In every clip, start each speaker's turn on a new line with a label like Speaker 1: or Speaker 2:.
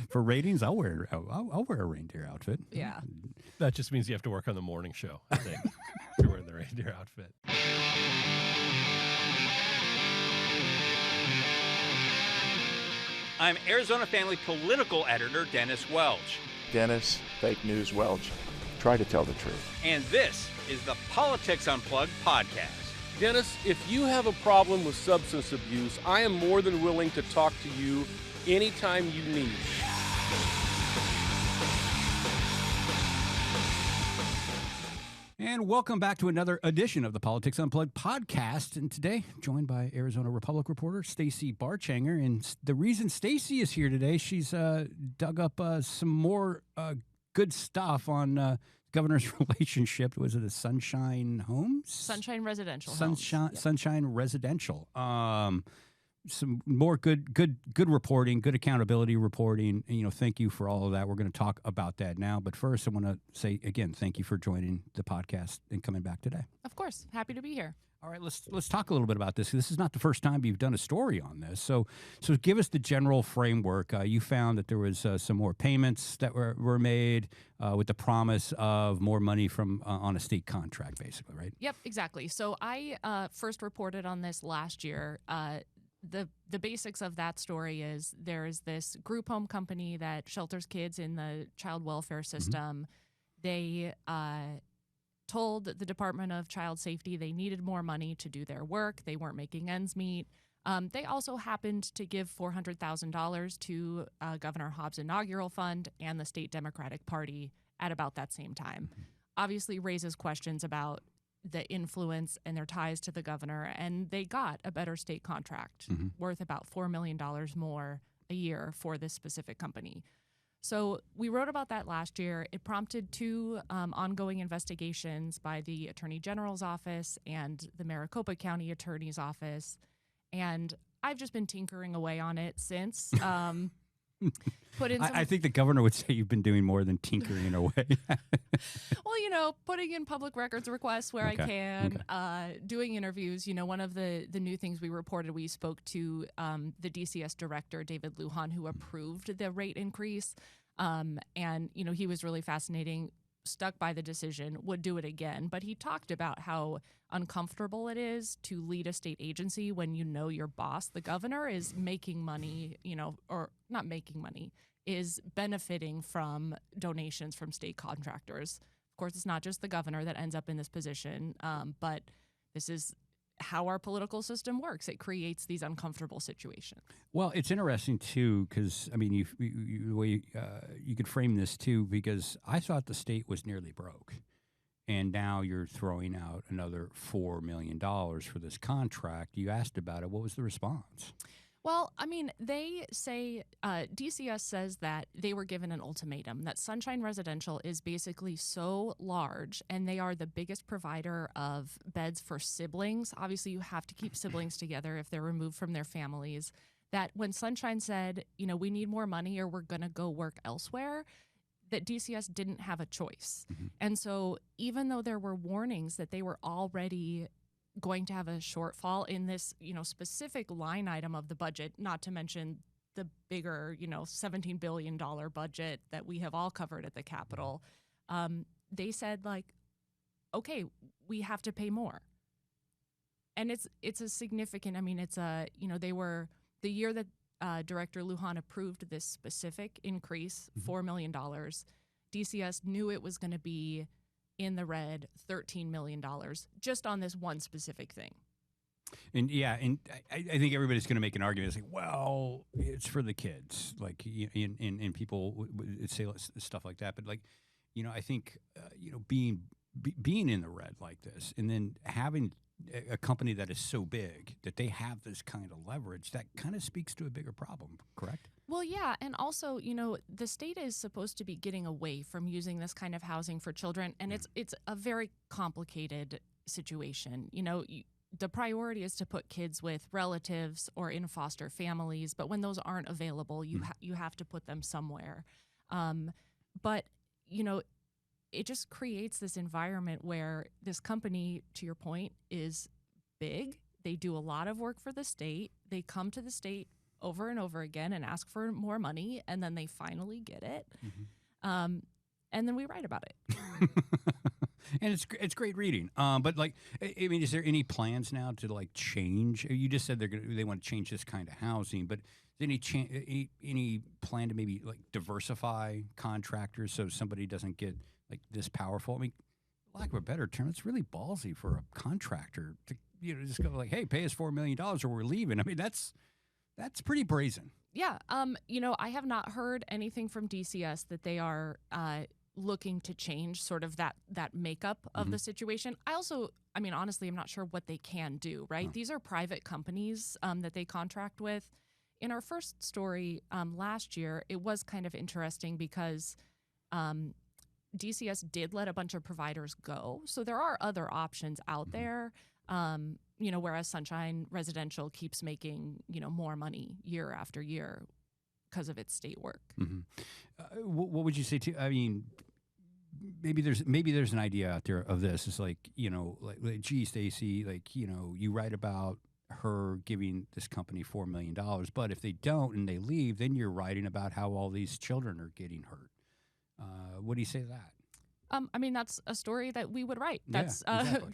Speaker 1: For ratings, I'll wear a reindeer outfit.
Speaker 2: Yeah.
Speaker 3: That just means you have to work on the morning show, I think. You're wearing the reindeer outfit.
Speaker 4: I'm Arizona Family political editor Dennis Welch.
Speaker 5: Dennis, fake news Welch. Try to tell the truth.
Speaker 4: And this is the Politics Unplugged podcast.
Speaker 6: Dennis, if you have a problem with substance abuse, I am more than willing to talk to you anytime you need.
Speaker 1: And welcome back to another edition of the Politics Unplugged podcast. And today, joined by Arizona Republic reporter Stacey Barchenger. And the reason Stacey is here today, she's dug up some more good stuff on governor's relationship. Was it a Sunshine Homes?
Speaker 2: Sunshine Residential.
Speaker 1: Sunshine Residential. Some more good reporting, good accountability reporting. And, thank you for all of that. We're going to talk about that now. But first, I want to say again, thank you for joining the podcast and coming back today.
Speaker 2: Of course, happy to be here.
Speaker 1: All right, let's talk a little bit about this. This is not the first time you've done a story on this. So give us the general framework. You found that there was some more payments that were made with the promise of more money from on a state contract, basically, right?
Speaker 2: Yep, exactly. So I first reported on this last year. The basics of that story is there's this group home company that shelters kids in the child welfare system. They told the Department of Child Safety they needed more money to do their work. They weren't making ends meet. They also happened to give $400,000 to Governor Hobbs' inaugural fund and the state Democratic Party at about that same time. Obviously raises questions about the influence and their ties to the governor, and they got a better state contract worth about $4 million more a year for this specific company. So we wrote about that last year. It prompted two ongoing investigations by the Attorney General's office and the Maricopa County Attorney's office, and I've just been tinkering away on it since.
Speaker 1: I think the governor would say you've been doing more than tinkering away.
Speaker 2: Well, putting in public records requests where I can, doing interviews. One of the new things we reported, we spoke to the DCS director, David Lujan, who approved the rate increase. And he was really fascinating, stuck by the decision, would do it again. But he talked about how uncomfortable it is to lead a state agency when your boss, the governor, is making money, or not making money, is benefiting from donations from state contractors. Of course, it's not just the governor that ends up in this position, but this is how our political system works. It creates these uncomfortable situations.
Speaker 1: Well, it's interesting, too, because, the way you could frame this, too, because I thought the state was nearly broke. And now you're throwing out another $4 million for this contract. You asked about it. What was the response?
Speaker 2: Well, they say, DCS says that they were given an ultimatum, that Sunshine Residential is basically so large, and they are the biggest provider of beds for siblings. Obviously, you have to keep siblings together if they're removed from their families, that when Sunshine said, we need more money or we're going to go work elsewhere, that DCS didn't have a choice. And so even though there were warnings that they were already going to have a shortfall in this, specific line item of the budget, not to mention the bigger, $17 billion budget that we have all covered at the Capitol, they said, okay, we have to pay more. And it's a significant, they were, the year that Director Lujan approved this specific increase, $4 million, DCS knew it was going to be in the red, $13 million, just on this one specific thing.
Speaker 1: And I think everybody's going to make an argument. It's well, it's for the kids, and people would say stuff like that. But I think being in the red like this, and then having a company that is so big that they have this kind of leverage, that kind of speaks to a bigger problem, correct?
Speaker 2: Well, yeah. And also, the state is supposed to be getting away from using this kind of housing for children. And it's a very complicated situation. The priority is to put kids with relatives or in foster families. But when those aren't available, you have to put them somewhere. But it just creates this environment where this company, to your point, is big. They do a lot of work for the state. They come to the state over and over again and ask for more money, and then they finally get it. And then we write about it.
Speaker 1: And it's great reading. But like, I mean, is there any plans now to like change? You just said they want to change this kind of housing, but is there any plan to maybe like diversify contractors so somebody doesn't get like this powerful? I mean, lack of a better term, it's really ballsy for a contractor to just go like, hey, pay us $4 million or we're leaving. I mean, that's pretty brazen.
Speaker 2: Yeah. I have not heard anything from DCS that they are looking to change sort of that makeup of the situation. I mean, honestly, I'm not sure what they can do, right? These are private companies that they contract with. In our first story last year, it was kind of interesting because DCS did let a bunch of providers go. So there are other options out there, whereas Sunshine Residential keeps making, more money year after year because of its state work.
Speaker 1: What would you say to? I mean, maybe there's an idea out there of this. It's like gee, Stacey, like you write about her giving this company $4 million, but if they don't and they leave, then you're writing about how all these children are getting hurt. What do you say to that?
Speaker 2: I mean, that's a story that we would write. That's
Speaker 1: exactly.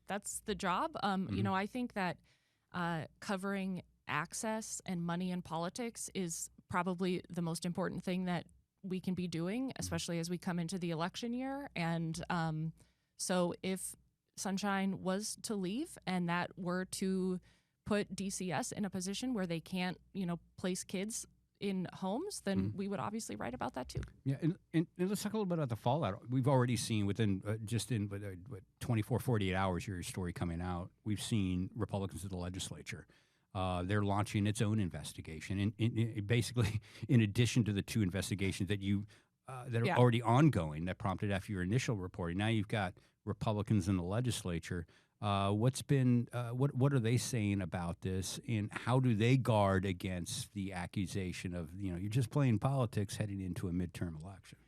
Speaker 2: that's the job. I think that covering access and money in politics is probably the most important thing that we can be doing, especially as we come into the election year. And so if Sunshine was to leave and that were to put DCS in a position where they can't, place kids in homes, then we would obviously write about that too.
Speaker 1: Yeah, and let's talk a little bit about the fallout. We've already seen within just in 24, 48 hours, your story coming out, we've seen Republicans in the legislature. They're launching its own investigation. And basically, in addition to the two investigations that that are already ongoing that prompted after your initial reporting, now you've got Republicans in the legislature. What are they saying about this, and how do they guard against the accusation of you're just playing politics heading into a midterm election?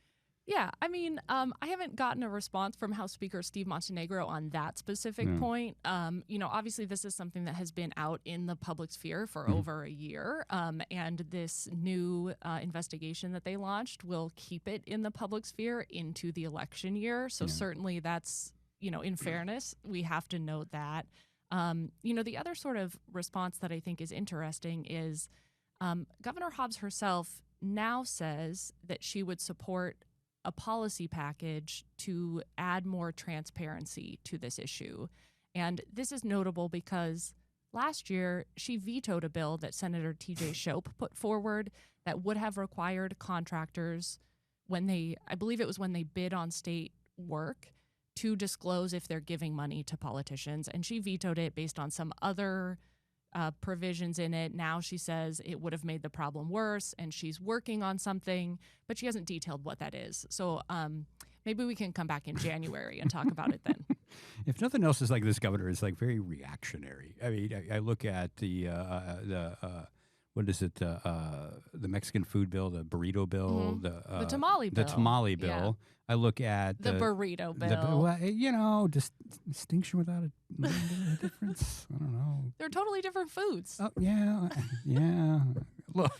Speaker 2: Yeah, I mean, I haven't gotten a response from House Speaker Steve Montenegro on that specific point. Obviously this is something that has been out in the public sphere for over a year, and this new investigation that they launched will keep it in the public sphere into the election year. So certainly that's, in fairness, we have to note that. The other sort of response that I think is interesting is Governor Hobbs herself now says that she would support a policy package to add more transparency to this issue. And this is notable because last year she vetoed a bill that Senator TJ Shope put forward that would have required contractors when they bid on state work to disclose if they're giving money to politicians. And she vetoed it based on some other provisions in it. Now she says it would have made the problem worse, and she's working on something, but she hasn't detailed what that is. So maybe we can come back in January and talk about it then.
Speaker 1: If nothing else, is like this governor is like very reactionary. I mean, I look at the what is it? The Mexican food bill, the burrito bill,
Speaker 2: the tamale bill.
Speaker 1: The tamale bill.
Speaker 2: Yeah.
Speaker 1: I look at
Speaker 2: the burrito bill.
Speaker 1: Just distinction without a difference. I don't know.
Speaker 2: They're totally different foods.
Speaker 1: Oh yeah. Look,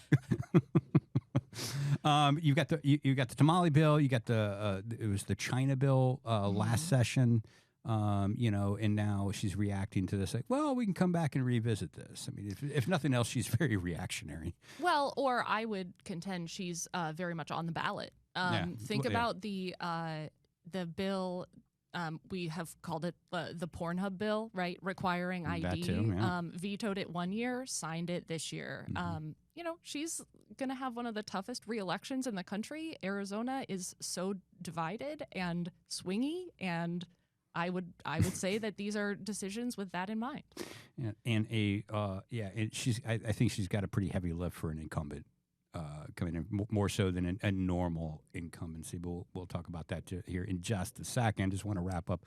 Speaker 1: you got the tamale bill. You got it was the China bill last session. And now she's reacting to this like, well, we can come back and revisit this. I mean, if nothing else, she's very reactionary.
Speaker 2: Well, or I would contend she's very much on the ballot. Think about the bill. We have called it the Pornhub bill, right? Requiring ID.
Speaker 1: That too, yeah.
Speaker 2: Vetoed it one year, signed it this year. She's going to have one of the toughest re-elections in the country. Arizona is so divided and swingy, and I would say that these are decisions with that in mind.
Speaker 1: Yeah, and I think she's got a pretty heavy lift for an incumbent coming in, more so than a normal incumbency. But we'll talk about that here in just a second. Just want to wrap up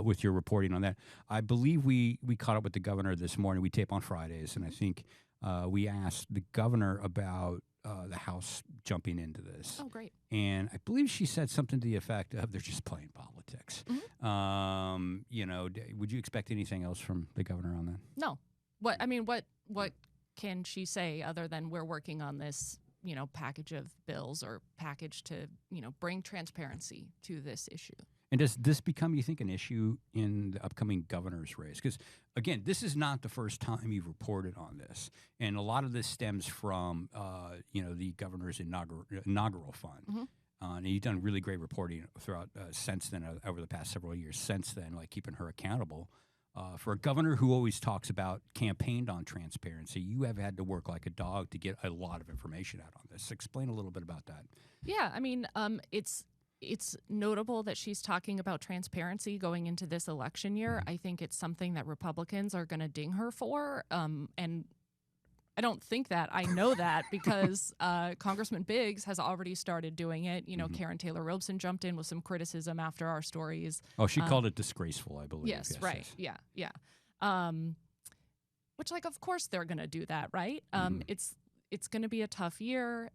Speaker 1: with your reporting on that. I believe we caught up with the governor this morning. We tape on Fridays, and I think we asked the governor about the House jumping into this.
Speaker 2: Oh, great.
Speaker 1: And I believe she said something to the effect of they're just playing politics.
Speaker 2: Mm-hmm.
Speaker 1: Would you expect anything else from the governor on that?
Speaker 2: No. What can she say other than we're working on this, package of bills or package to, bring transparency to this issue?
Speaker 1: And does this become, you think, an issue in the upcoming governor's race? Because, again, this is not the first time you've reported on this. And a lot of this stems from, the governor's inaugural fund.
Speaker 2: Mm-hmm.
Speaker 1: And you've done really great reporting throughout since then, over the past several years since then, like keeping her accountable. For a governor who always talks about campaigned on transparency, you have had to work like a dog to get a lot of information out on this. Explain a little bit about that.
Speaker 2: Yeah, I mean, it's notable that she's talking about transparency going into this election year.
Speaker 1: Mm-hmm.
Speaker 2: I think it's something that Republicans are going to ding her for. And I don't think that. I know that because Congressman Biggs has already started doing it. Karen Taylor Robson jumped in with some criticism after our stories.
Speaker 1: Oh, she called it disgraceful, I believe.
Speaker 2: Yes, right. Yes. Yeah. Which, of course they're going to do that, right? It's going to be a tough year.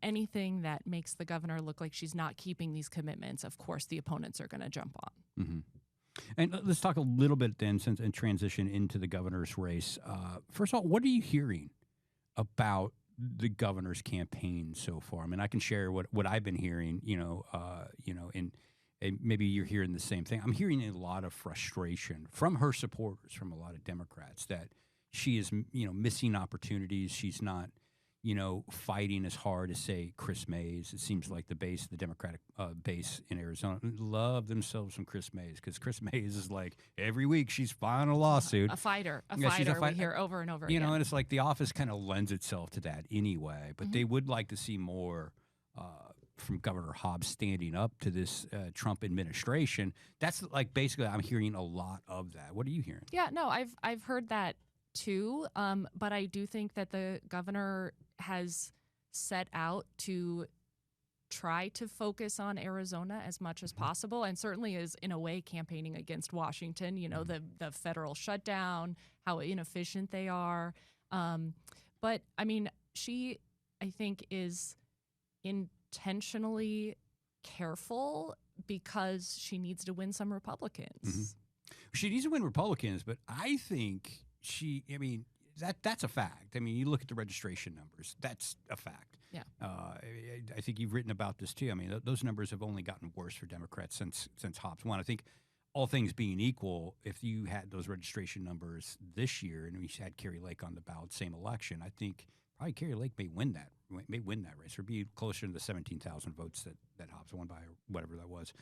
Speaker 2: Anything that makes the governor look like she's not keeping these commitments, of course, the opponents are going to jump on.
Speaker 1: Mm-hmm. And let's talk a little bit then, and transition into the governor's race. First of all, what are you hearing about the governor's campaign so far? I mean, I can share what I've been hearing. And maybe you're hearing the same thing. I'm hearing a lot of frustration from her supporters, from a lot of Democrats, that she is, missing opportunities. She's not, fighting as hard as, say, Chris Mays. It seems like the Democratic base in Arizona love themselves some Chris Mays, because Chris Mays is like every week she's filing a lawsuit.
Speaker 2: A fighter.
Speaker 1: She's
Speaker 2: We hear over and over again.
Speaker 1: And it's like the office kind of lends itself to that anyway. But they would like to see more from Governor Hobbs standing up to this Trump administration. That's basically I'm hearing a lot of that. What are you hearing?
Speaker 2: Yeah, no, I've heard that too. But I do think that the governor has set out to try to focus on Arizona as much as possible, and certainly is in a way campaigning against Washington, the federal shutdown, how inefficient they are. But I mean, she, I think, is intentionally careful because she needs to win some Republicans.
Speaker 1: Mm-hmm. She needs to win Republicans, but I think that's a fact. I mean, you look at the registration numbers. That's a fact.
Speaker 2: Yeah.
Speaker 1: I think you've written about this too. I mean, those numbers have only gotten worse for Democrats since Hobbs won. I think all things being equal, if you had those registration numbers this year and we had Carrie Lake on the ballot, same election, I think probably Carrie Lake may win that race, or be closer to the 17,000 votes that Hobbs won by, or whatever that was.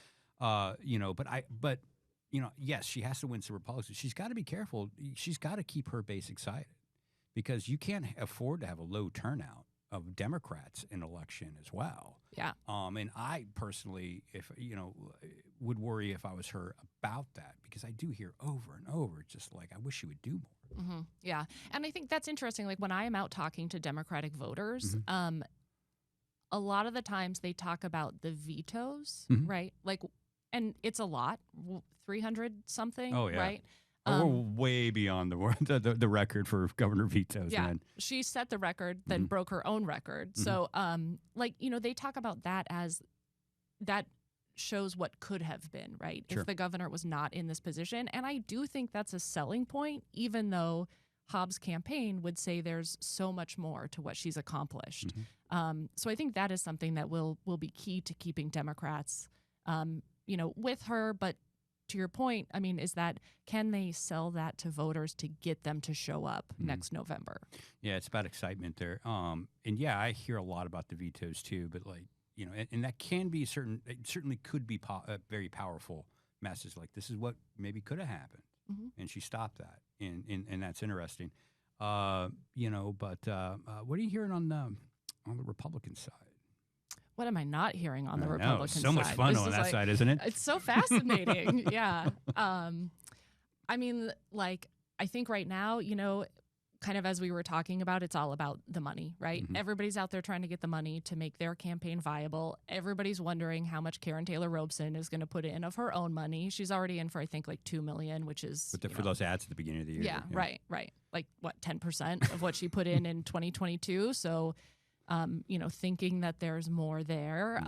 Speaker 1: Yes, she has to win some Republicans. She's got to be careful. She's got to keep her base excited, because you can't afford to have a low turnout of Democrats in election as well.
Speaker 2: Yeah.
Speaker 1: And I personally, would worry if I was her about that, because I do hear over and over, just like, I wish she would do more.
Speaker 2: Mm-hmm. Yeah. And I think that's interesting. Like when I am out talking to Democratic voters, a lot of the times they talk about the vetoes, right? And it's a lot, 300 something, right?
Speaker 1: We're way beyond the record for governor vetoes.
Speaker 2: Yeah,
Speaker 1: man.
Speaker 2: She set the record, then broke her own record. So, they talk about that as that shows what could have been, right?
Speaker 1: Sure.
Speaker 2: If the governor was not in this position. And I do think that's a selling point, even though Hobbs' campaign would say there's so much more to what she's accomplished. So I think that is something that will be key to keeping Democrats, with her. But to your point, I mean, is that, can they sell that to voters to get them to show up next November? Yeah,
Speaker 1: it's about excitement there. And yeah, I hear a lot about the vetoes too, but and that can be it certainly could be a very powerful message. Like, this is what maybe could have happened. And she stopped that. And that's interesting. But what are you hearing on the Republican side?
Speaker 2: What am I not hearing on the Republican side?
Speaker 1: So much fun on that side, isn't it?
Speaker 2: It's so fascinating. Yeah. I mean, I think right now, kind of as we were talking about, it's all about the money, right? Everybody's out there trying to get the money to make their campaign viable. Everybody's wondering how much Karen Taylor Robson is going to put in of her own money. She's already in for, I think, $2 million, which is
Speaker 1: for those ads at the beginning of the year.
Speaker 2: Yeah, right. Like what, 10% of what she put in 2022. So, thinking that there's more there.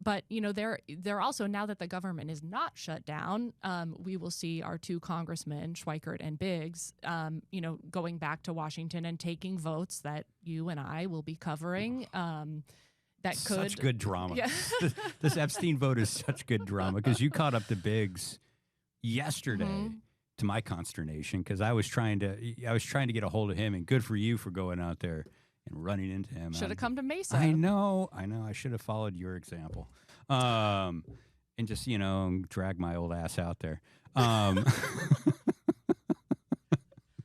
Speaker 2: But they're also, now that the government is not shut down, we will see our two congressmen, Schweikert and Biggs, going back to Washington and taking votes that you and I will be covering. That could
Speaker 1: such good drama.
Speaker 2: Yeah.
Speaker 1: This Epstein vote is such good drama because you caught up to Biggs yesterday. To my consternation, because I was trying to get a hold of him, and good for you for going out there and running into him.
Speaker 2: Should have come to Mesa.
Speaker 1: I know. I should have followed your example, and just drag my old ass out there.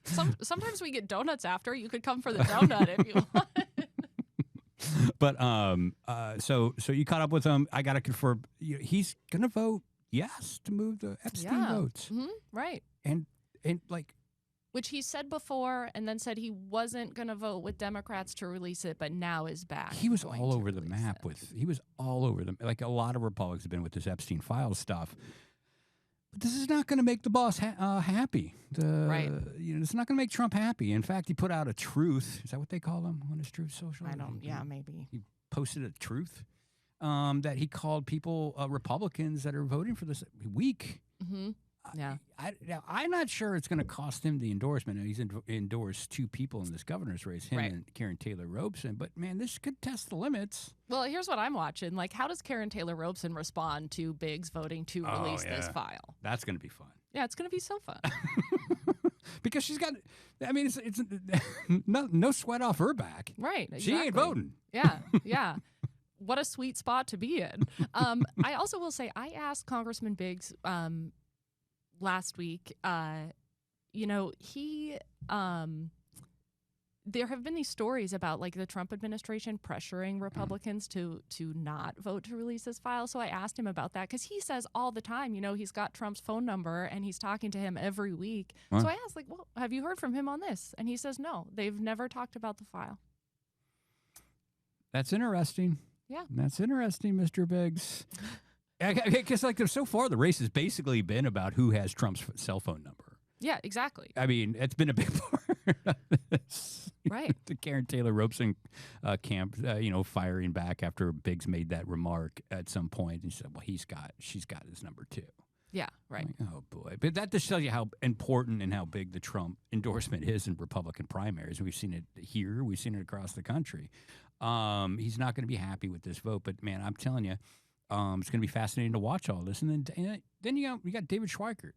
Speaker 2: Sometimes we get donuts after. You could come for the donut if you want.
Speaker 1: But so you caught up with him. I got to confirm. He's gonna vote yes to move the Epstein votes,
Speaker 2: right?
Speaker 1: And like.
Speaker 2: Which he said before, and then said he wasn't going to vote with Democrats to release it, but now is back.
Speaker 1: He was all over the map he was all over them. Like a lot of Republicans have been with this Epstein files stuff. But this is not going to make the boss happy.
Speaker 2: Right.
Speaker 1: It's not going to make Trump happy. In fact, he put out a truth. Is that what they call them on his Truth Social?
Speaker 2: I don't. Yeah, maybe.
Speaker 1: He posted a truth that he called people Republicans that are voting for this weak.
Speaker 2: Mm-hmm. Yeah,
Speaker 1: I'm not sure it's going to cost him the endorsement. He's endorsed two people in this governor's race, him and Karen Taylor Robeson. But man, this could test the limits.
Speaker 2: Well, here's what I'm watching. Like, how does Karen Taylor Robeson respond to Biggs voting to release this file?
Speaker 1: That's going to be fun.
Speaker 2: Yeah, it's going to be so fun.
Speaker 1: Because she's got. I mean, it's no sweat off her back.
Speaker 2: Right. Exactly.
Speaker 1: She ain't voting.
Speaker 2: Yeah. What a sweet spot to be in. I also will say, I asked Congressman Biggs last week, there have been these stories about like the Trump administration pressuring Republicans to not vote to release this file. So I asked him about that because he says all the time, he's got Trump's phone number and he's talking to him every week. Huh? So I asked, well, have you heard from him on this? And he says, no, they've never talked about the file.
Speaker 1: That's interesting.
Speaker 2: Yeah.
Speaker 1: That's interesting, Mr. Biggs. Because so far the race has basically been about who has Trump's cell phone number.
Speaker 2: Yeah, exactly.
Speaker 1: I mean, it's been a big part of this.
Speaker 2: Right.
Speaker 1: The Karen Taylor Robeson camp, firing back after Biggs made that remark at some point. And she said, well, she's got his number too.
Speaker 2: Yeah, right.
Speaker 1: Like, oh, boy. But that just tells you how important and how big the Trump endorsement is in Republican primaries. We've seen it here. We've seen it across the country. He's not going to be happy with this vote. But, man, I'm telling you, it's going to be fascinating to watch all this. And then you got David Schweikert,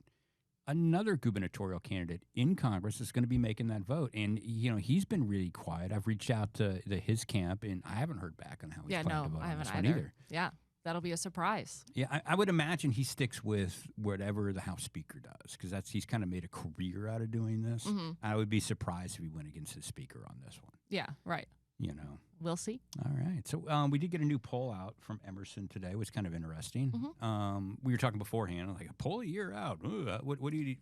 Speaker 1: another gubernatorial candidate in Congress is going to be making that vote. And, he's been really quiet. I've reached out to his camp, and I haven't heard back on how he's planning to vote on this one either.
Speaker 2: Yeah, that'll be a surprise.
Speaker 1: Yeah, I would imagine he sticks with whatever the House Speaker does because he's kind of made a career out of doing this. Mm-hmm. I would be surprised if he went against the Speaker on this one.
Speaker 2: Yeah, right.
Speaker 1: We'll
Speaker 2: see.
Speaker 1: All right. So we did get a new poll out from Emerson today, which is kind of interesting. Mm-hmm. We were talking beforehand, like a poll a year out. What do you?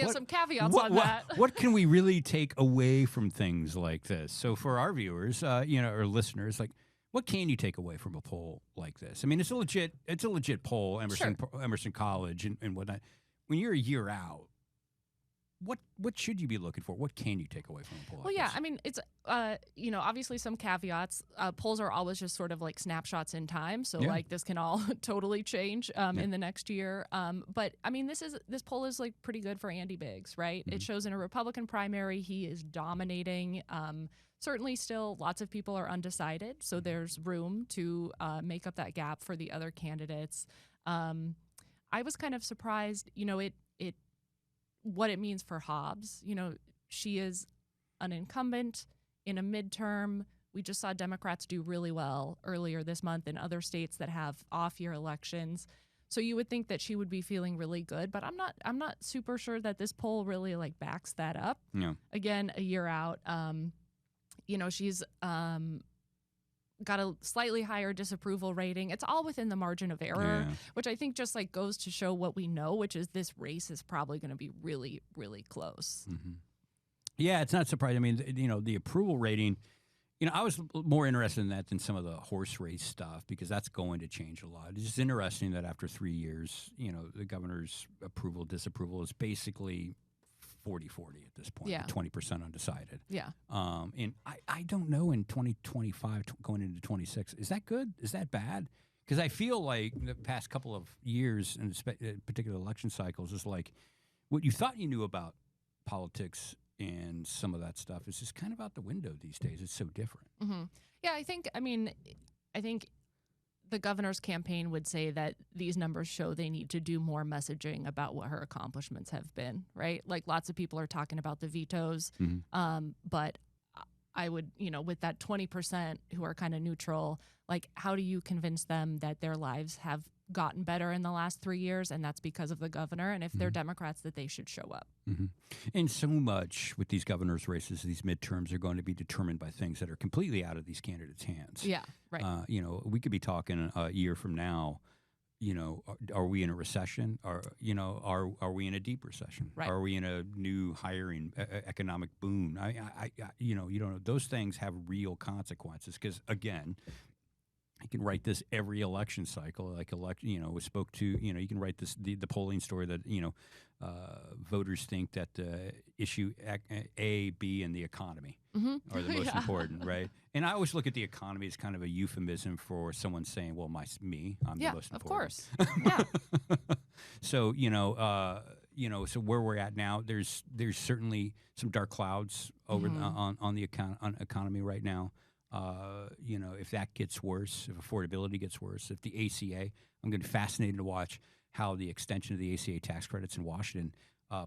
Speaker 2: Some caveats on that.
Speaker 1: What can we really take away from things like this? So for our viewers, or listeners, like, what can you take away from a poll like this? I mean, it's a legit poll, Emerson College and whatnot. When you're a year out, what should you be looking for? What can you take away from a poll?
Speaker 2: Well, I mean, it's obviously some caveats. Polls are always just sort of like snapshots in time, so like this can all totally change in the next year. But I mean, this poll is like pretty good for Andy Biggs, right? Mm-hmm. It shows in a Republican primary he is dominating. Certainly, still lots of people are undecided, so there's room to make up that gap for the other candidates. I was kind of surprised, what it means for Hobbs. She is an incumbent in a midterm. We just saw Democrats do really well earlier this month in other states that have off-year elections. So you would think that she would be feeling really good, but I'm not super sure that this poll really like backs that up.
Speaker 1: No.
Speaker 2: Again, a year out. She's got a slightly higher disapproval rating. It's all within the margin of error, which I think just like goes to show what we know, which is this race is probably going to be really, really close.
Speaker 1: Mm-hmm. Yeah, it's not surprising. I mean, the approval rating, I was more interested in that than some of the horse race stuff because that's going to change a lot. It's just interesting that after 3 years, the governor's approval, disapproval is basically 40-40 at this point, 20% undecided.
Speaker 2: Yeah.
Speaker 1: And I don't know in 2025 going into 26, is that good? Is that bad? Because I feel like the past couple of years, and particular election cycles, is like what you thought you knew about politics and some of that stuff is just kind of out the window these days. It's so different.
Speaker 2: Mm-hmm. Yeah, I think the governor's campaign would say that these numbers show they need to do more messaging about what her accomplishments have been, right? Like lots of people are talking about the vetoes, but I would, with that 20% who are kind of neutral, like how do you convince them that their lives have gotten better in the last 3 years and that's because of the governor? And if they're Democrats, that they should show up.
Speaker 1: And so much with these governor's races, these midterms are going to be determined by things that are completely out of these candidates' hands.
Speaker 2: Yeah, right.
Speaker 1: We could be talking a year from now, are we in a recession? Are we in a deep recession?
Speaker 2: Right.
Speaker 1: Are we in a new hiring economic boom? I you don't know. Those things have real consequences because, again, I can write this every election cycle. Like we spoke to, you can write this the polling story that voters think that issue A, B, and the economy are the most important, right? And I always look at the economy as kind of a euphemism for someone saying, "Well, I'm the most important."
Speaker 2: Of course. Yeah.
Speaker 1: So so where we're at now, there's certainly some dark clouds over on the economy right now. If that gets worse, if affordability gets worse, if the ACA, I'm going to be fascinated to watch how the extension of the ACA tax credits in Washington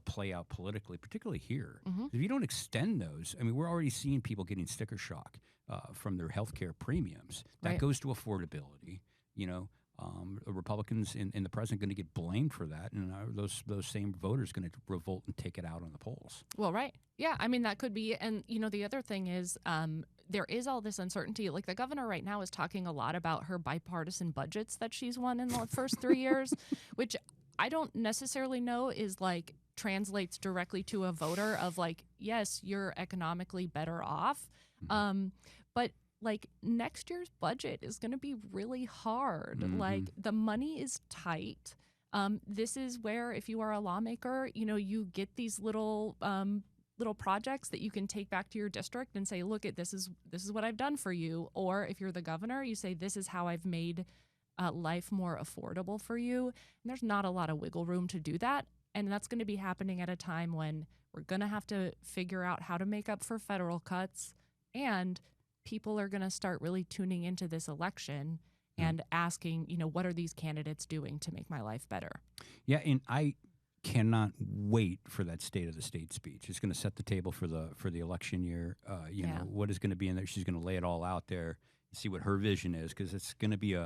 Speaker 1: play out politically, particularly here. If you don't extend those, we're already seeing people getting sticker shock from their health care premiums. That goes to affordability. Republicans and the president going to get blamed for that, and those same voters going to revolt and take it out on the polls.
Speaker 2: Well, right. Yeah, that could be. And, the other thing is there is all this uncertainty. Like the governor right now is talking a lot about her bipartisan budgets that she's won in the first 3 years, which I don't necessarily know is like translates directly to a voter of like, yes, you're economically better off. But like next year's budget is going to be really hard. Like the money is tight. This is where if you are a lawmaker, you get these little projects that you can take back to your district and say, look, this is what I've done for you. Or if you're the governor, you say, this is how I've made life more affordable for you. And there's not a lot of wiggle room to do that. And that's going to be happening at a time when we're going to have to figure out how to make up for federal cuts, and people are going to start really tuning into this election and asking, what are these candidates doing to make my life better? Yeah,
Speaker 1: and I cannot wait for that State of the State speech. It's going to set the table for the election year. What is going to be in there? She's going to lay it all out there, see what her vision is, because it's going to be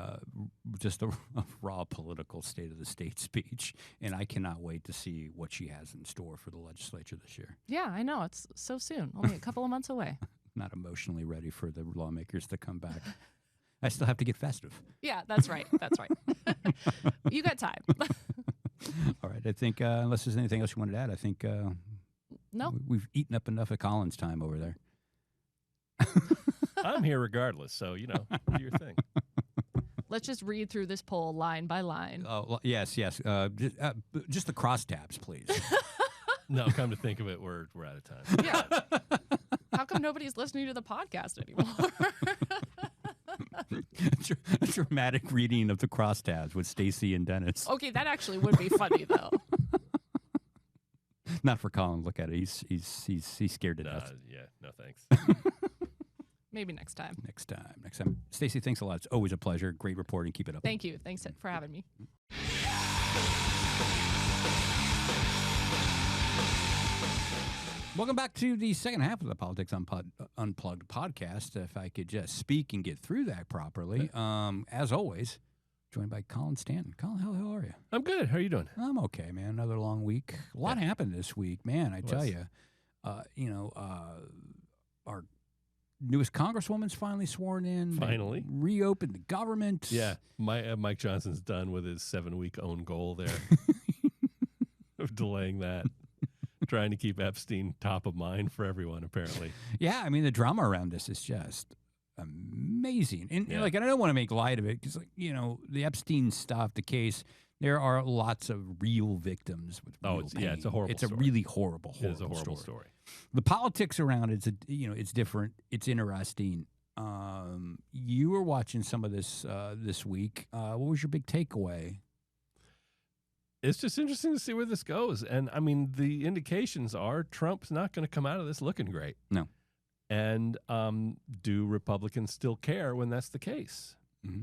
Speaker 1: just a raw political State of the State speech, and I cannot wait to see what she has in store for the legislature this year.
Speaker 2: Yeah, I know. It's so soon, only a couple of months away.
Speaker 1: Not emotionally ready for the lawmakers to come back. I still have to get festive.
Speaker 2: Yeah, that's right. That's right. You got time.
Speaker 1: All right. I think unless there's anything else you wanted to add, I think
Speaker 2: no,
Speaker 1: we've eaten up enough of Colin's time over there.
Speaker 3: I'm here regardless, so do your thing.
Speaker 2: Let's just read through this poll line by line.
Speaker 1: Oh, yes. Just the crosstabs, please.
Speaker 3: No, come to think of it, we're out of time.
Speaker 2: Yeah. How come nobody's listening to the podcast anymore?
Speaker 1: A dramatic reading of the crosstabs with Stacey and Dennis.
Speaker 2: Okay, that actually would be funny though.
Speaker 1: Not for Colin. Look at it. He's scared to death.
Speaker 3: Yeah, no thanks.
Speaker 2: Maybe next time.
Speaker 1: Next time. Stacey, thanks a lot. It's always a pleasure. Great reporting. Keep it up.
Speaker 2: Thank you. Thanks for having me.
Speaker 1: Welcome back to the second half of the Politics Unplugged podcast. If I could just speak and get through that properly. As always, joined by Colin Stanton. Colin, how the hell are you?
Speaker 3: I'm good. How are you doing?
Speaker 1: I'm okay, man. Another long week. A lot happened this week, man. I tell you, our newest congresswoman's finally sworn in.
Speaker 3: Finally.
Speaker 1: They reopened the government.
Speaker 3: Yeah. Mike Johnson's done with his 7-week own goal there of delaying that. Trying to keep Epstein top of mind for everyone, apparently.
Speaker 1: Yeah, the drama around this is just amazing. And I don't want to make light of it because, the Epstein stuff, the case, there are lots of real victims with real pain.
Speaker 3: It's a horrible story.
Speaker 1: It's a really horrible
Speaker 3: It is a horrible story.
Speaker 1: The politics around it's different. It's interesting. You were watching some of this this week. What was your big takeaway?
Speaker 3: It's just interesting to see where this goes. And, I mean, the indications are Trump's not going to come out of this looking great.
Speaker 1: No.
Speaker 3: And do Republicans still care when that's the case?
Speaker 1: Mm-hmm.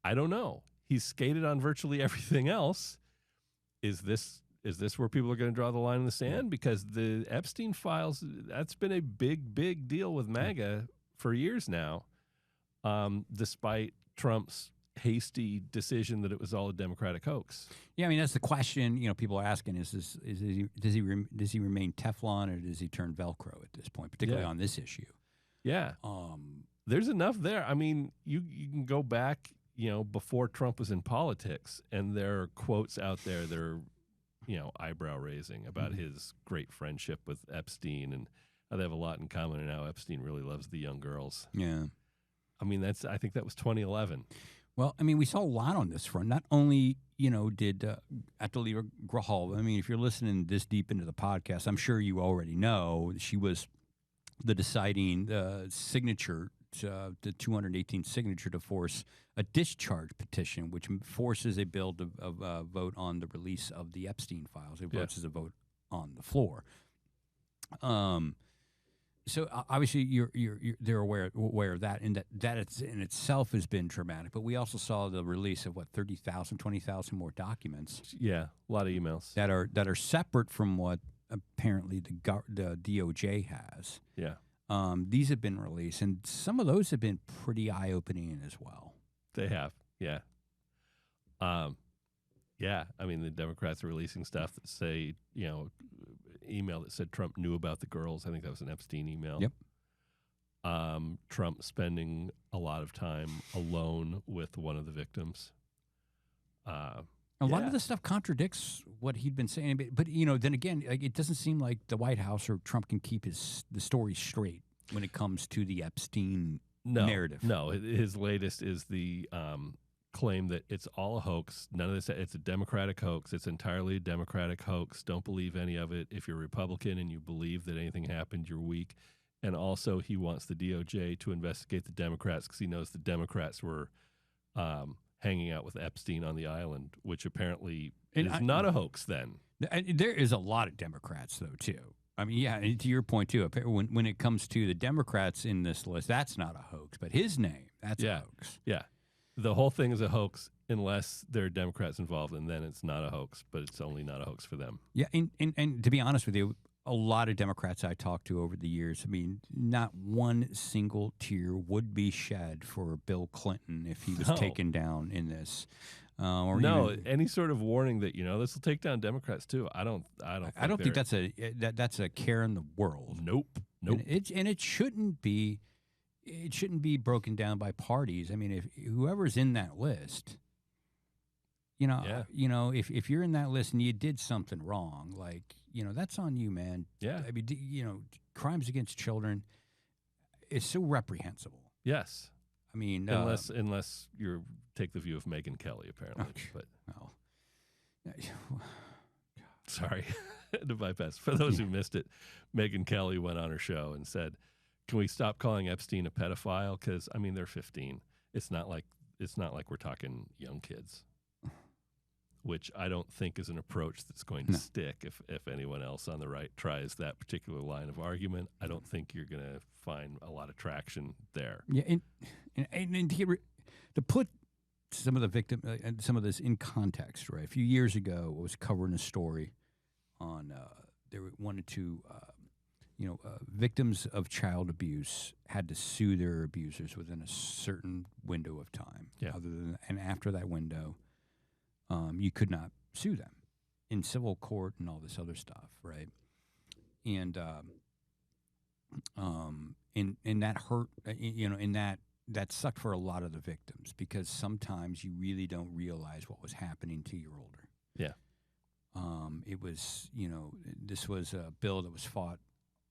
Speaker 3: I don't know. He's skated on virtually everything else. Is this where people are going to draw the line in the sand? Because the Epstein files, that's been a big deal with MAGA for years now, despite Trump's hasty decision that it was all a Democratic hoax.
Speaker 1: Yeah, I mean that's the question. You know, people are asking: does he remain Teflon or does he turn Velcro at this point, particularly on this issue?
Speaker 3: Yeah, there's enough there. I mean, you can go back, before Trump was in politics, and there are quotes out there that are, eyebrow raising about his great friendship with Epstein and how they have a lot in common, and how Epstein really loves the young girls.
Speaker 1: Yeah,
Speaker 3: I mean I think that was 2011.
Speaker 1: Well, I mean, we saw a lot on this front. Not only, did Atalita Grahal, I mean, if you're listening this deep into the podcast, I'm sure you already know she was the deciding signature, the 218 signature to force a discharge petition, which forces a bill to vote on the release of the Epstein files. It votes as a vote on the floor. So obviously they're aware of that, and that it's in itself has been traumatic. But we also saw the release of 30,000, 20,000 more documents.
Speaker 3: Yeah, a lot of emails
Speaker 1: that are separate from what apparently the DOJ has.
Speaker 3: Yeah,
Speaker 1: these have been released, and some of those have been pretty eye opening as well.
Speaker 3: They have, yeah. Yeah, I mean the Democrats are releasing stuff that say, email that said Trump knew about the girls. I think that was an Epstein email.
Speaker 1: Yep.
Speaker 3: Trump spending a lot of time alone with one of the victims.
Speaker 1: A lot of the stuff contradicts what he'd been saying, but then again, it doesn't seem like the White House or Trump can keep the story straight when it comes to the Epstein narrative.
Speaker 3: No, his latest is the claim that it's all a hoax. None of this. It's a Democratic hoax. It's entirely a Democratic hoax. Don't believe any of it. If you're Republican and you believe that anything happened, you're weak. And also, he wants the DOJ to investigate the Democrats because he knows the Democrats were hanging out with Epstein on the island, which apparently is not a hoax. Then
Speaker 1: there is a lot of Democrats, though, too. I mean, yeah, and to your point too. When it comes to the Democrats in this list, that's not a hoax, but his name, that's a hoax.
Speaker 3: Yeah. The whole thing is a hoax unless there are Democrats involved, and then it's not a hoax, but it's only not a hoax for them.
Speaker 1: Yeah, and to be honest with you, a lot of Democrats I talked to over the years, I mean, not one single tear would be shed for Bill Clinton if he was taken down in this.
Speaker 3: Any sort of warning that this will take down Democrats too. I don't think
Speaker 1: that's a care in the world.
Speaker 3: Nope.
Speaker 1: And it shouldn't be. It shouldn't be broken down by parties. I mean, if whoever's in that list, if you're in that list and you did something wrong, that's on you, man.
Speaker 3: Yeah.
Speaker 1: I mean, crimes against children is so reprehensible.
Speaker 3: Yes.
Speaker 1: I mean,
Speaker 3: unless you take the view of Megyn Kelly, apparently. But sorry to bypass. For those who missed it, Megyn Kelly went on her show and said, "Can we stop calling Epstein a pedophile? Because I mean, they're 15. It's not like we're talking young kids." Which I don't think is an approach that's going to stick. If anyone else on the right tries that particular line of argument, I don't think you're going to find a lot of traction there.
Speaker 1: Yeah, and to put some of the victim and some of this in context, right? A few years ago, I was covering a story on they wanted to. Victims of child abuse had to sue their abusers within a certain window of time.
Speaker 3: Yeah.
Speaker 1: And after that window, you could not sue them in civil court and all this other stuff, right? And that hurt, and that sucked for a lot of the victims because sometimes you really don't realize what was happening to your older.
Speaker 3: Yeah.
Speaker 1: It was, this was a bill that was fought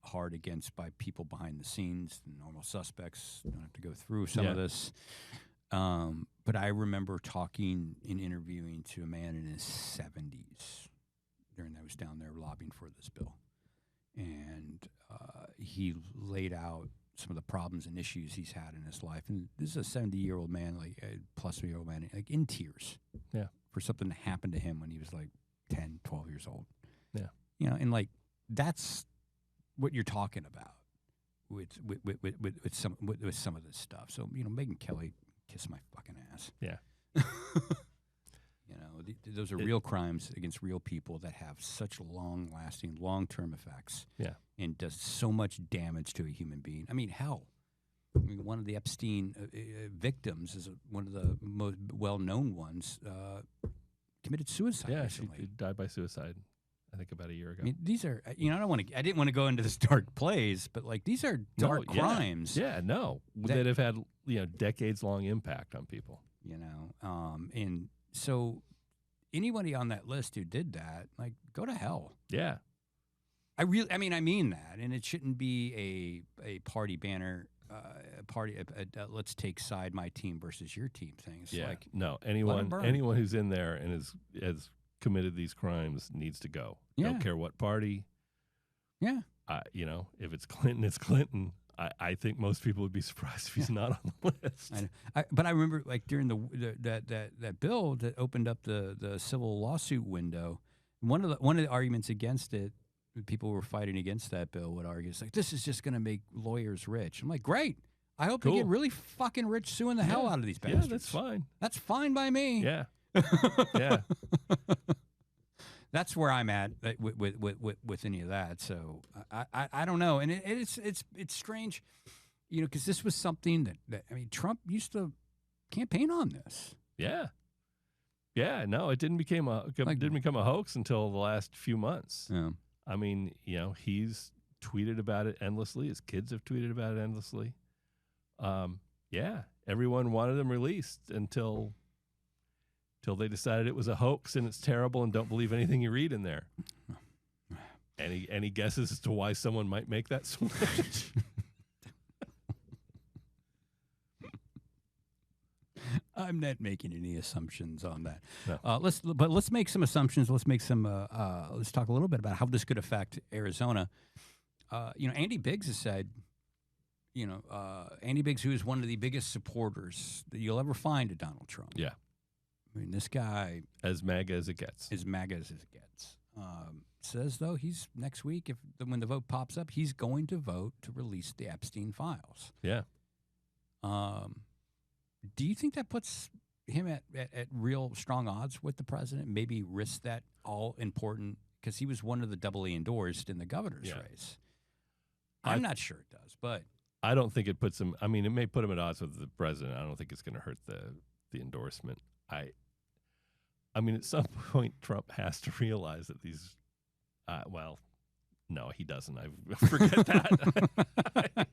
Speaker 1: hard against by people behind the scenes, the normal suspects. Don't have to go through some of this. But I remember talking and interviewing to a man in his 70s during I was down there lobbying for this bill. And he laid out some of the problems and issues he's had in his life. And this is a 70-year-old man, like a plus-year-old man, like in tears.
Speaker 3: Yeah.
Speaker 1: For something that happened to him when he was like 10, 12 years old.
Speaker 3: Yeah.
Speaker 1: You know, and like that's what you're talking about with some of this stuff. So, you know, Megyn Kelly, kiss my fucking ass.
Speaker 3: Yeah.
Speaker 1: You know, those are real crimes against real people that have such long-lasting, long-term effects.
Speaker 3: Yeah.
Speaker 1: And does so much damage to a human being. I mean, hell, I mean, one of the Epstein victims is one of the most well-known ones. Committed suicide.
Speaker 3: Yeah,
Speaker 1: recently.
Speaker 3: she died by suicide, I think, about a year ago.
Speaker 1: I mean, these are, you know, I didn't want to go into this dark place, but like these are dark crimes.
Speaker 3: Yeah, no, that have had, you know, decades-long impact on people.
Speaker 1: You know, and so anybody on that list who did that, like, go to hell.
Speaker 3: Yeah.
Speaker 1: I mean that, and it shouldn't be a party banner, let's take side my team versus your team thing. It's like,
Speaker 3: no, anyone who's in there and has committed these crimes needs to go.
Speaker 1: Yeah.
Speaker 3: Don't care what party.
Speaker 1: Yeah.
Speaker 3: You know, if it's Clinton, it's Clinton. I think most people would be surprised if he's not on the list.
Speaker 1: But I remember, like, during that bill that opened up the civil lawsuit window, one of the arguments against it, people who were fighting against that bill would argue, it's like, this is just going to make lawyers rich. I'm like, great. I hope they get really fucking rich suing the hell out of these bastards.
Speaker 3: Yeah, that's fine.
Speaker 1: That's fine by me.
Speaker 3: Yeah. Yeah.
Speaker 1: That's where I'm at with any of that. So I don't know, and it's strange, you know, because this was something that I mean, Trump used to campaign on this.
Speaker 3: Yeah. Yeah. No, it didn't become a hoax until the last few months.
Speaker 1: Yeah.
Speaker 3: I mean, you know, he's tweeted about it endlessly. His kids have tweeted about it endlessly. Yeah, everyone wanted him released until they decided it was a hoax and it's terrible and don't believe anything you read in there. Any guesses as to why someone might make that switch?
Speaker 1: I'm not making any assumptions on that.
Speaker 3: No.
Speaker 1: Let's make some assumptions. Let's make some. Let's talk a little bit about how this could affect Arizona. You know, Andy Biggs has said. You know, Andy Biggs, who is one of the biggest supporters that you'll ever find of Donald Trump.
Speaker 3: Yeah.
Speaker 1: I mean, this guy,
Speaker 3: as MAGA as it gets,
Speaker 1: says though he's next week when the vote pops up, he's going to vote to release the Epstein files.
Speaker 3: Yeah.
Speaker 1: Do you think that puts him at real strong odds with the president? Maybe risk that all important because he was one of the doubly endorsed in the governor's race. I'm not sure it does, but
Speaker 3: I don't think it puts him. I mean, it may put him at odds with the president. I don't think it's going to hurt the endorsement. I mean, at some point, Trump has to realize that these. Well, no, he doesn't. I forget that.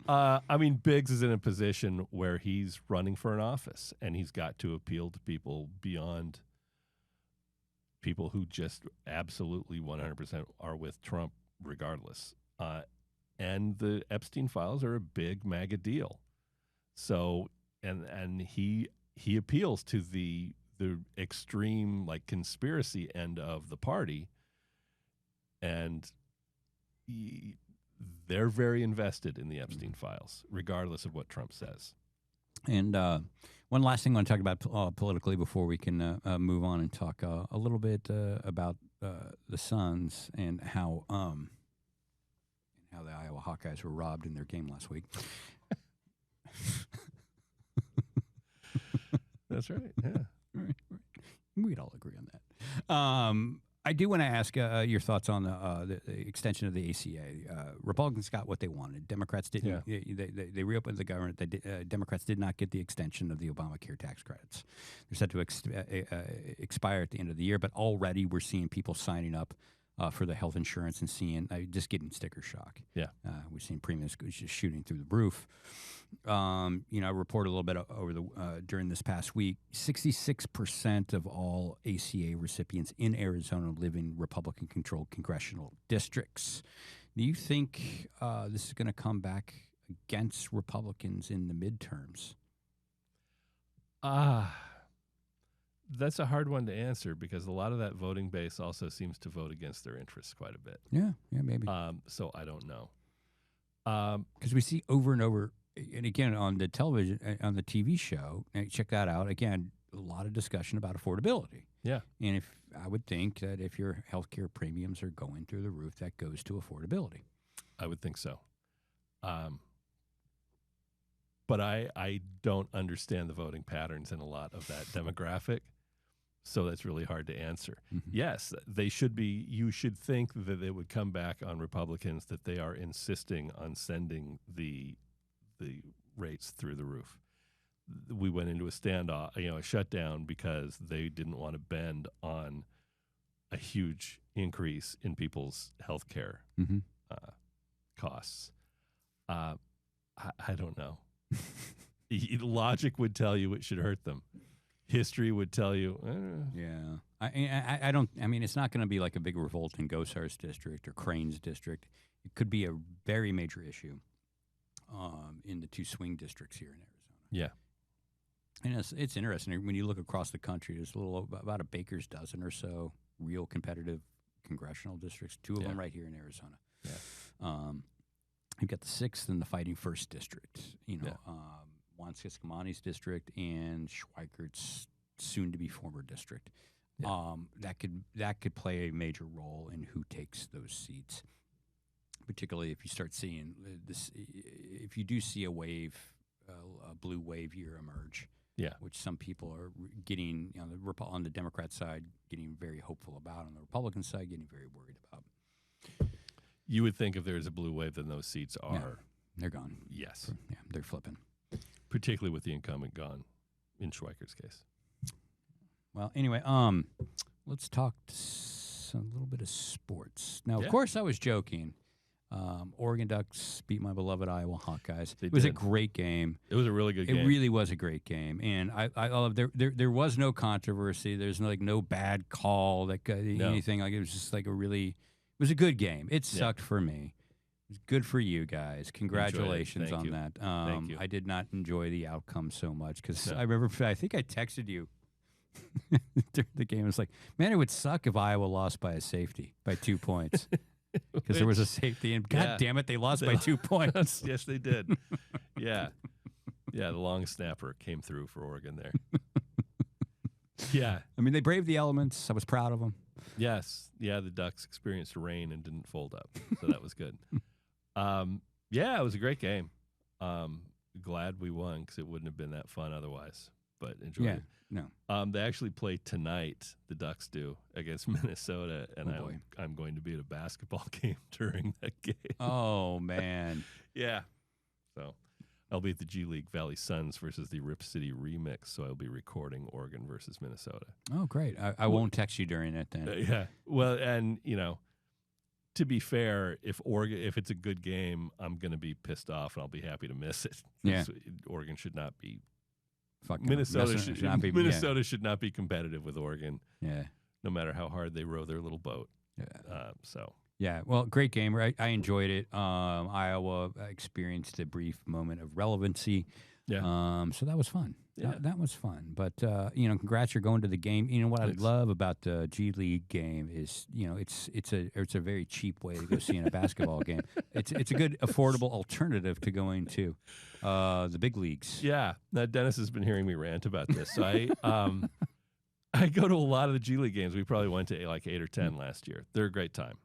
Speaker 3: I mean, Biggs is in a position where he's running for an office, and he's got to appeal to people beyond people who just absolutely 100% are with Trump, regardless. And the Epstein files are a big MAGA deal. So, and he appeals to the extreme, like, conspiracy end of the party, and they're very invested in the Epstein files, regardless of what Trump says.
Speaker 1: And one last thing I want to talk about politically before we can move on and talk a little bit about the Suns and how the Iowa Hawkeyes were robbed in their game last week.
Speaker 3: That's right. Yeah.
Speaker 1: Right. We'd all agree on that. I do want to ask your thoughts on the extension of the ACA. Republicans got what they wanted. Democrats didn't.
Speaker 3: Yeah.
Speaker 1: They reopened the government. Democrats did not get the extension of the Obamacare tax credits. They're set to expire at the end of the year, but already we're seeing people signing up for the health insurance and seeing just getting sticker shock.
Speaker 3: Yeah,
Speaker 1: we've seen premiums just shooting through the roof. You know, I reported a little bit over during this past week. 66% of all ACA recipients in Arizona live in Republican-controlled congressional districts. Do you think this is going to come back against Republicans in the midterms?
Speaker 3: That's a hard one to answer because a lot of that voting base also seems to vote against their interests quite a bit.
Speaker 1: Yeah, maybe.
Speaker 3: So I don't know.
Speaker 1: Because we see over and over, and again on the television, on the TV show, and check that out. Again, a lot of discussion about affordability.
Speaker 3: Yeah.
Speaker 1: And if I would think that if your healthcare premiums are going through the roof, that goes to affordability.
Speaker 3: I would think so. But I don't understand the voting patterns in a lot of that demographic. So that's really hard to answer.
Speaker 1: Mm-hmm.
Speaker 3: Yes, they should be. You should think that they would come back on Republicans that they are insisting on sending the rates through the roof. We went into a standoff, a shutdown, because they didn't want to bend on a huge increase in people's health care costs. I don't know. Logic would tell you it should hurt them. History would tell you.
Speaker 1: Yeah. I don't. I mean, it's not going to be like a big revolt in Gosar's district or Crane's district. It could be a very major issue in the 2 swing districts here in Arizona.
Speaker 3: Yeah.
Speaker 1: And it's interesting when you look across the country. There's about a baker's dozen or so real competitive congressional districts. 2 of them right here in Arizona.
Speaker 3: Yeah.
Speaker 1: You've got the 6th and the Fighting First district. Juan Ciscomani's district and Schweikert's soon-to-be former district.
Speaker 3: Yeah.
Speaker 1: That could play a major role in who takes those seats. Particularly if you start seeing this, if you do see a wave, a blue wave year emerge.
Speaker 3: Yeah,
Speaker 1: which some people are getting, on the Democrat side, getting very hopeful about. On the Republican side, getting very worried about.
Speaker 3: You would think if there's a blue wave, then those seats are
Speaker 1: they're gone.
Speaker 3: Yes,
Speaker 1: Yeah, they're flipping.
Speaker 3: Particularly with the incumbent gone, in Schweikert's case.
Speaker 1: Well, anyway, let's talk a little bit of sports. Now, of course, I was joking. Oregon Ducks beat my beloved Iowa Hawkeyes. It was a great game.
Speaker 3: It was a really good game.
Speaker 1: It really was a great game, and I love there was no controversy. There's no bad call anything like it was just like it was a good game. It sucked for me. It was good for you guys. Congratulations on that.
Speaker 3: Thank you.
Speaker 1: I did not enjoy the outcome so much because I remember I think I texted you during the game. It was like, man, it would suck if Iowa lost by a safety by 2 points. Because there was a safety, and God damn it, they lost by 2 points.
Speaker 3: Yes, they did. Yeah. The long snapper came through for Oregon there. Yeah.
Speaker 1: I mean, they braved the elements. I was proud of them.
Speaker 3: Yes. Yeah, the Ducks experienced rain and didn't fold up, so that was good. It was a great game. Glad we won because it wouldn't have been that fun otherwise, but enjoyed it.
Speaker 1: No.
Speaker 3: They actually play tonight, the Ducks do, against Minnesota, and I'm going to be at a basketball game during that game.
Speaker 1: Oh, man.
Speaker 3: Yeah. So I'll be at the G League Valley Suns versus the Rip City Remix, so I'll be recording Oregon versus Minnesota.
Speaker 1: Oh, great. I won't text you during it then.
Speaker 3: Yeah. Well, and, to be fair, if it's a good game, I'm going to be pissed off, and I'll be happy to miss it.
Speaker 1: Yeah.
Speaker 3: Oregon should not be
Speaker 1: Minnesota
Speaker 3: should not be competitive with Oregon.
Speaker 1: Yeah.
Speaker 3: No matter how hard they row their little boat.
Speaker 1: Yeah.
Speaker 3: Yeah.
Speaker 1: Well, great game. I enjoyed it. Iowa experienced a brief moment of relevancy.
Speaker 3: Yeah.
Speaker 1: So that was fun.
Speaker 3: Yeah.
Speaker 1: That was fun. But congrats, you're going to the game. You know what I love about the G League game is, it's a very cheap way to go see in a basketball game. It's a good affordable alternative to going to the big leagues.
Speaker 3: Yeah. Now Dennis has been hearing me rant about this. So I go to a lot of the G League games. We probably went to like 8 or 10 last year. They're a great time.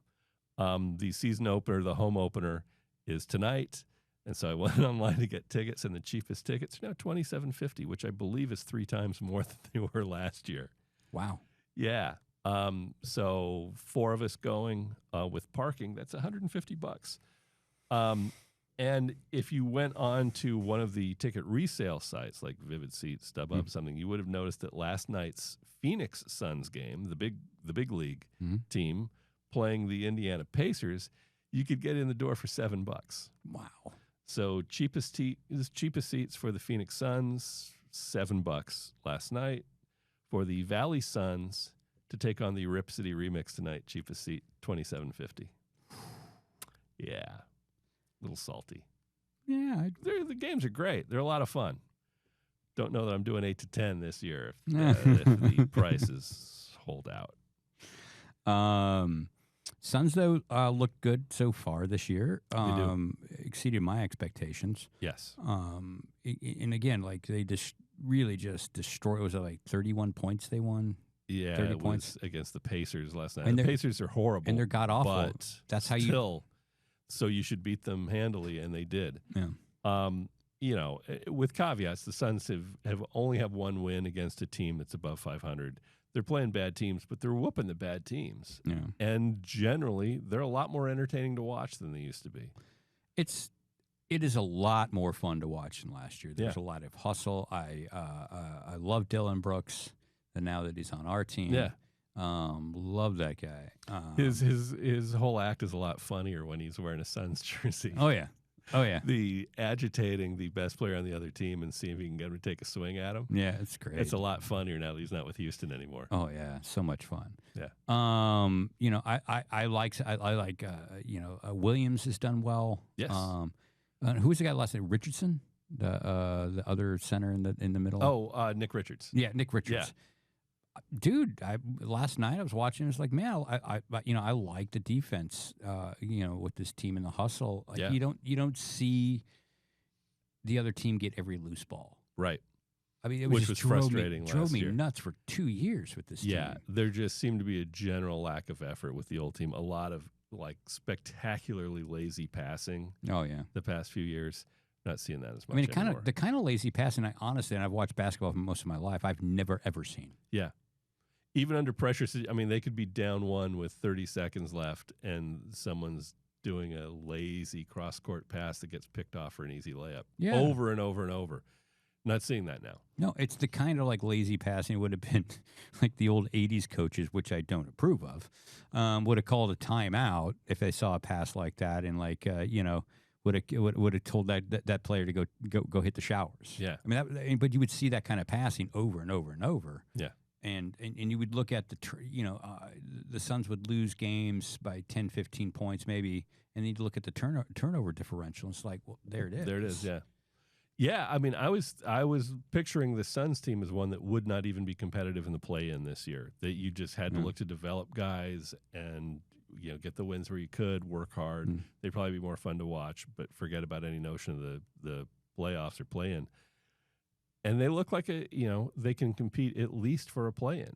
Speaker 3: The season opener, the home opener, is tonight. And so I went online to get tickets, and the cheapest tickets are now $27.50, which I believe is 3 times more than they were last year.
Speaker 1: Wow.
Speaker 3: Yeah. So 4 of us going with parking, that's $150. And if you went on to one of the ticket resale sites like Vivid Seats, StubHub, something, you would have noticed that last night's Phoenix Suns game, the big league team playing the Indiana Pacers, you could get in the door for $7.
Speaker 1: Wow.
Speaker 3: So cheapest seats for the Phoenix Suns, $7 last night. For the Valley Suns to take on the Rip City Remix tonight, cheapest seat, $27.50. Yeah, a little salty.
Speaker 1: Yeah,
Speaker 3: The games are great. They're a lot of fun. Don't know that I'm doing 8 to 10 this year if the prices hold out.
Speaker 1: Suns, though, looked good so far this year.
Speaker 3: do.
Speaker 1: Exceeded my expectations.
Speaker 3: Yes.
Speaker 1: And again, like they just really just destroyed. Was it like 31 points they won?
Speaker 3: Yeah,
Speaker 1: 30
Speaker 3: it
Speaker 1: points
Speaker 3: was against the Pacers last night.
Speaker 1: And
Speaker 3: The
Speaker 1: they're-
Speaker 3: Pacers are horrible.
Speaker 1: and they're god awful.
Speaker 3: But
Speaker 1: That's how you-
Speaker 3: still, so you should beat them handily, and they did.
Speaker 1: Yeah.
Speaker 3: You know, with caveats, the Suns have only have one win against a team that's above 500. They're playing bad teams, but they're whooping the bad teams.
Speaker 1: Yeah.
Speaker 3: And generally, they're a lot more entertaining to watch than they used to be.
Speaker 1: It is a lot more fun to watch than last year. There's
Speaker 3: Yeah.
Speaker 1: a lot of hustle. I love Dylan Brooks, and now that he's on our team,
Speaker 3: Yeah.
Speaker 1: love that guy.
Speaker 3: His whole act is a lot funnier when he's wearing a Suns jersey.
Speaker 1: Oh yeah.
Speaker 3: The agitating the best player on the other team and seeing if he can get him to take a swing at him.
Speaker 1: Yeah, it's great.
Speaker 3: It's a lot funnier now that he's not with Houston anymore.
Speaker 1: Oh yeah, so much fun.
Speaker 3: Yeah.
Speaker 1: You know, I like Williams has done well.
Speaker 3: Yes.
Speaker 1: Who was the guy last night? Richardson, the other center in the middle.
Speaker 3: Oh, Nick Richards.
Speaker 1: yeah, Nick Richards. Dude, last night I was watching. It's like, man, I like the defense. With this team in the hustle, like,
Speaker 3: Yeah.
Speaker 1: you don't see the other team get every loose ball.
Speaker 3: Right.
Speaker 1: I mean,
Speaker 3: Which was frustrating
Speaker 1: Drove
Speaker 3: last
Speaker 1: me
Speaker 3: year.
Speaker 1: nuts for 2 years with this
Speaker 3: Yeah.
Speaker 1: team.
Speaker 3: There just seemed to be a general lack of effort with the old team. A lot of like spectacularly lazy passing
Speaker 1: Oh yeah.
Speaker 3: the past few years. Not seeing that as much
Speaker 1: I mean,
Speaker 3: anymore.
Speaker 1: the kind of lazy passing. And I've watched basketball for most of my life. I've never ever seen.
Speaker 3: Yeah. Even under pressure, I mean, they could be down one with 30 seconds left, and someone's doing a lazy cross-court pass that gets picked off for an easy layup.
Speaker 1: Yeah.
Speaker 3: Over and over and over. Not seeing that now.
Speaker 1: No, it's the kind of like lazy passing would have been like the old '80s coaches, which I don't approve of, would have called a timeout if they saw a pass like that, and would have told that player to go hit the showers.
Speaker 3: Yeah.
Speaker 1: I mean, but you would see that kind of passing over and over and over.
Speaker 3: Yeah.
Speaker 1: And you would look at the Suns would lose games by 10, 15 points maybe, and then you'd look at the turnover differential. And it's like, well, there it is.
Speaker 3: There it is, yeah. Yeah, I mean, I was picturing the Suns team as one that would not even be competitive in the play-in this year. That you just had to look to develop guys and get the wins where you could, work hard. They'd probably be more fun to watch, but forget about any notion of the playoffs or play-in. And they look like they can compete at least for a play-in.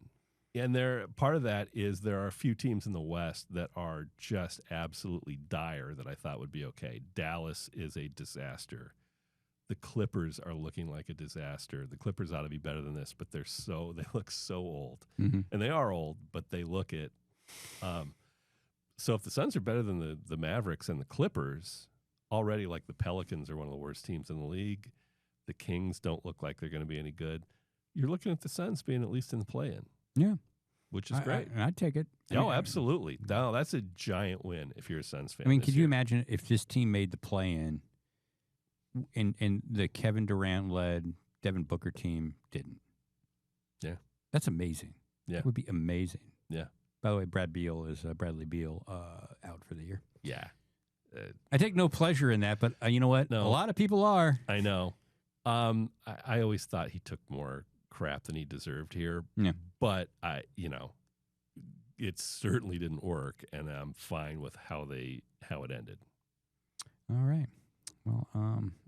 Speaker 3: And part of that is there are a few teams in the West that are just absolutely dire that I thought would be okay. Dallas is a disaster. The Clippers are looking like a disaster. The Clippers ought to be better than this, but they look so old.
Speaker 1: Mm-hmm.
Speaker 3: And they are old, but they look it. So if the Suns are better than the Mavericks and the Clippers, already like the Pelicans are one of the worst teams in the league. The Kings don't look like they're going to be any good. You're looking at the Suns being at least in the play-in.
Speaker 1: Yeah.
Speaker 3: Which is great.
Speaker 1: I'd take it.
Speaker 3: Oh, absolutely. No, that's a giant win if you're a Suns fan.
Speaker 1: I mean,
Speaker 3: this
Speaker 1: could you
Speaker 3: year.
Speaker 1: imagine if this team made the play-in and the Kevin Durant-led Devin Booker team didn't?
Speaker 3: Yeah.
Speaker 1: That's amazing.
Speaker 3: Yeah.
Speaker 1: That would be amazing.
Speaker 3: Yeah.
Speaker 1: By the way, Bradley Beal out for the year.
Speaker 3: Yeah.
Speaker 1: I take no pleasure in that, but you know what?
Speaker 3: No.
Speaker 1: A lot of people are.
Speaker 3: I know. I always thought he took more crap than he deserved here.
Speaker 1: Yeah.
Speaker 3: But it certainly didn't work, and I'm fine with how it ended.
Speaker 1: All right. Well,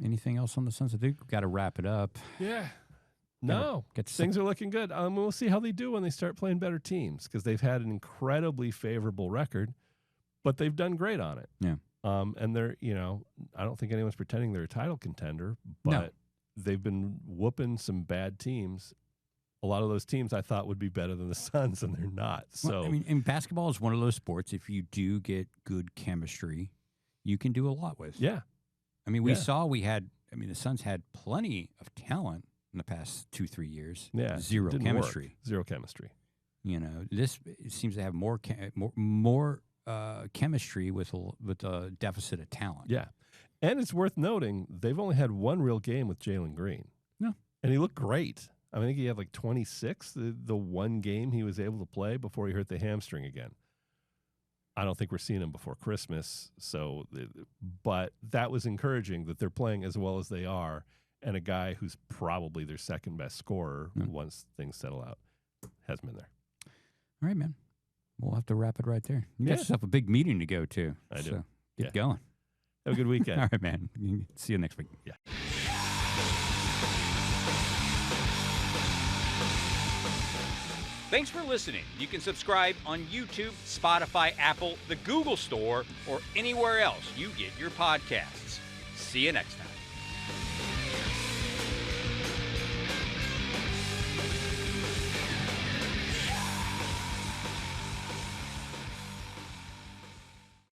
Speaker 1: anything else on the Suns? I think we've got to wrap it up.
Speaker 3: Yeah. No, things are looking good. We'll see how they do when they start playing better teams, because they've had an incredibly favorable record, but they've done great on it.
Speaker 1: Yeah.
Speaker 3: And they're, I don't think anyone's pretending they're a title contender, but they've been whooping some bad teams. A lot of those teams I thought would be better than the Suns, and they're not. So
Speaker 1: Well, I mean, and basketball is one of those sports. If you do get good chemistry, you can do a lot with.
Speaker 3: yeah,
Speaker 1: I mean, the Suns had plenty of talent in the past 2-3 years.
Speaker 3: yeah,
Speaker 1: Zero
Speaker 3: didn't
Speaker 1: chemistry.
Speaker 3: work. Zero chemistry.
Speaker 1: This seems to have more chemistry with a deficit of talent.
Speaker 3: Yeah, and it's worth noting they've only had one real game with Jalen Green.
Speaker 1: No.
Speaker 3: And he looked great. I think he had like 26 the one game he was able to play before he hurt the hamstring again. I don't think we're seeing him before Christmas, but that was encouraging that they're playing as well as they are, and a guy who's probably their second best scorer once things settle out hasn't been there.
Speaker 1: All right, man. We'll have to wrap it right there. You got
Speaker 3: Yeah.
Speaker 1: yourself a big meeting to go to.
Speaker 3: I do.
Speaker 1: So
Speaker 3: Yeah.
Speaker 1: get going.
Speaker 3: Have a good weekend.
Speaker 1: All right, man. See you next week.
Speaker 3: Yeah.
Speaker 4: Thanks for listening. You can subscribe on YouTube, Spotify, Apple, the Google Store, or anywhere else you get your podcasts. See you next time.